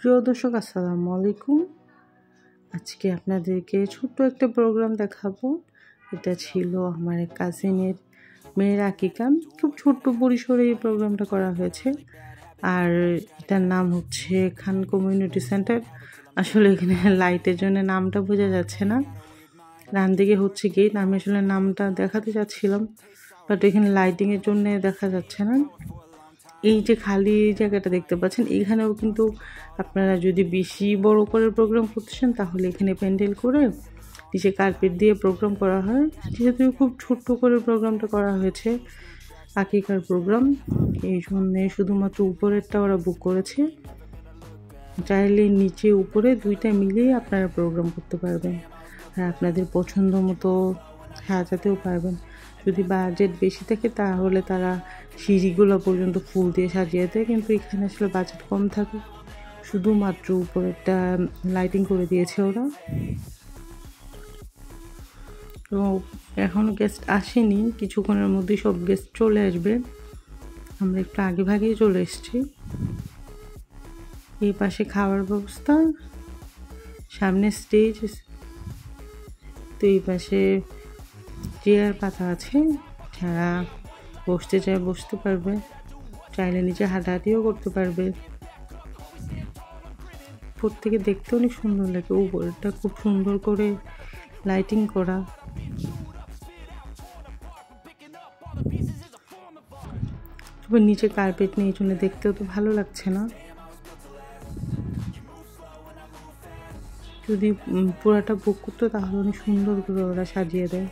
প্রিয় দর্শক আসসালামু আলাইকুম। আজকে আপনাদেরকে ছোট্ট একটা প্রোগ্রাম দেখাবো। এটা ছিল আমার এক কাজিনের মেয়ের আকিকা। খুব ছোট্ট পরিসরে এই প্রোগ্রামটা করা হয়েছে। আর এটার নাম হচ্ছে খান কমিউনিটি সেন্টার। আসলে এখানে লাইটের জন্য নামটা বোঝা যাচ্ছে না। ডান দিকে হচ্ছে গেট। আমি আসলে নামটা দেখাতে চাচ্ছিলাম, বাট এখানে লাইটিংয়ের জন্য দেখা যাচ্ছে না। এই যে খালি জায়গাটা দেখতে পাচ্ছেন, এখানেও কিন্তু আপনারা যদি বেশি বড় করে প্রোগ্রাম করতে চান তাহলে এখানে প্যান্ডেল করে নিচে কার্পেট দিয়ে প্রোগ্রাম করা হয়। যেহেতু খুব ছোট্ট করে প্রোগ্রামটা করা হয়েছে, আকিকার প্রোগ্রাম, এই জন্যে শুধুমাত্র উপরেরটা ওরা বুক করেছে। চাইলে নিচে উপরে দুইটা মিলিয়ে আপনারা প্রোগ্রাম করতে পারবেন আর আপনাদের পছন্দ মতো সাজাতেও পারবেন। যদি বাজেট বেশি থাকে তাহলে তারা সিঁড়িগুলো পর্যন্ত ফুল দিয়ে সাজিয়ে দেয়, কিন্তু এখানে আসলে বাজেট কম থাকে, শুধুমাত্র উপরেরটা লাইটিং করে দিয়েছে ওরা। তো এখনও গেস্ট আসেনি, কিছুক্ষণের মধ্যেই সব গেস্ট চলে আসবে। আমরা একটু আগে ভাগেই চলে এসেছি। এই পাশে খাওয়ার ব্যবস্থা, সামনে স্টেজ, তো এই পাশে চেয়ার পাতা আছে, যারা বসতে চায় বসতে পারবে, চাইলে নিচে হাঁটাহাঁটিও করতে পারবে। প্রত্যেকে দেখতে অনেক সুন্দর লাগে, উপরটা খুব সুন্দর করে লাইটিং করা। তবে নিচে কার্পেট নেই, এই জন্য দেখতেও তো ভালো লাগছে না। যদি পুরাটা বুক করতো তাহলে অনেক সুন্দর করে ওরা সাজিয়ে দেয়।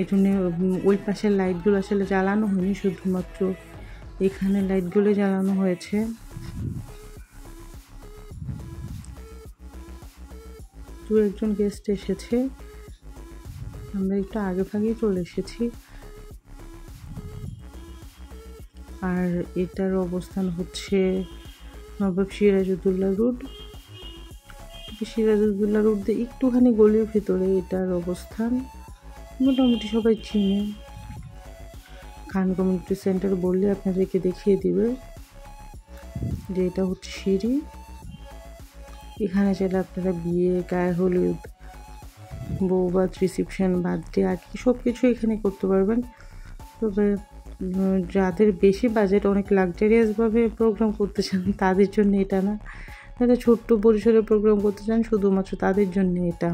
এই জন্য ওই পাশের লাইটগুলো আসলে জ্বালানো হয়নি, শুধুমাত্র এখানে লাইটগুলো জ্বালানো হয়েছে। দু একজন গেস্ট এসেছে, আমরা একটু আগে ভাগেই চলে এসেছি। আর এটার অবস্থান হচ্ছে নবাব সিরাজউদ্দৌলা রোড। সিরাজউদ্দৌলা রোড দিয়ে একটুখানি গলির ভিতরে এটার অবস্থান। মোটামুটি সবাই চিনে। খান কমিউনিটি সেন্টার বললে আপনাদেরকে দেখিয়ে দিবে যে এটা হচ্ছে সিঁড়ি। এখানে চাইলে আপনারা বিয়ে, গায়ে হলুদ, বৌভাত, রিসেপশন, বার্থডে আর কি সব কিছু এখানে করতে পারবেন। তবে যাদের বেশি বাজেট, অনেক লাক্সারিয়াসভাবে প্রোগ্রাম করতে চান তাদের জন্য এটা না, যারা ছোট্ট পরিসরে প্রোগ্রাম করতে চান শুধুমাত্র তাদের জন্য এটা।